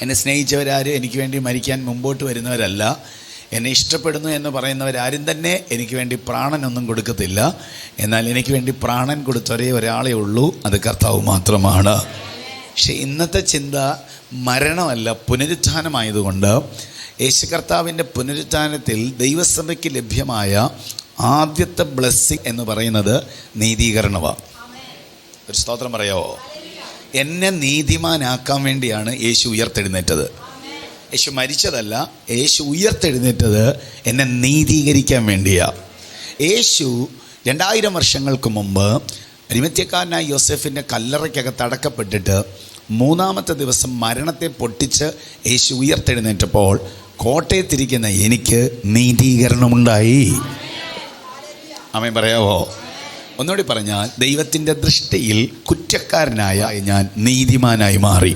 എന്നെ സ്നേഹിച്ചവരാരും എനിക്ക് വേണ്ടി മരിക്കാൻ മുമ്പോട്ട് വരുന്നവരല്ല. എന്നെ ഇഷ്ടപ്പെടുന്നു എന്ന് പറയുന്നവരാരും തന്നെ എനിക്ക് വേണ്ടി പ്രാണനൊന്നും കൊടുക്കത്തില്ല. എന്നാൽ എനിക്ക് വേണ്ടി പ്രാണൻ കൊടുത്തൊരേ ഒരാളേ ഉള്ളൂ, അത് കർത്താവ് മാത്രമാണ്. പക്ഷേ ഇന്നത്തെ ചിന്ത മരണമല്ല, പുനരുത്ഥാനമായതുകൊണ്ട് യേശു കർത്താവിൻ്റെ പുനരുത്ഥാനത്തിൽ ദൈവസഭയ്ക്ക് ലഭ്യമായ ആദ്യത്തെ ബ്ലെസ്സിങ് എന്ന് പറയുന്നത് നീതീകരണമാണ്. ഒരു സ്തോത്രം പറയാമോ? എന്നെ നീതിമാനാക്കാൻ വേണ്ടിയാണ് യേശു ഉയർത്തെഴുന്നേറ്റത്. യേശു മരിച്ചതല്ല, യേശു ഉയർത്തെഴുന്നേറ്റത് എന്നെ നീതീകരിക്കാൻ വേണ്ടിയാണ്. യേശു 2000 വർഷങ്ങൾക്ക് മുമ്പ് അരിമത്യക്കാരനായ യോസെഫിൻ്റെ കല്ലറയ്ക്കകത്ത് അടക്കപ്പെട്ടിട്ട് 3-ാമത്തെ ദിവസം മരണത്തെ പൊട്ടിച്ച് യേശു ഉയർത്തെഴുന്നേറ്റപ്പോൾ കോട്ടയത്തിരിക്കുന്ന എനിക്ക് നീതീകരണമുണ്ടായി. ആമേൻ പറയാവോ? ഒന്നുകൂടി പറഞ്ഞാൽ, ദൈവത്തിൻ്റെ ദൃഷ്ടിയിൽ കുറ്റക്കാരനായ ഞാൻ നീതിമാനായി മാറി.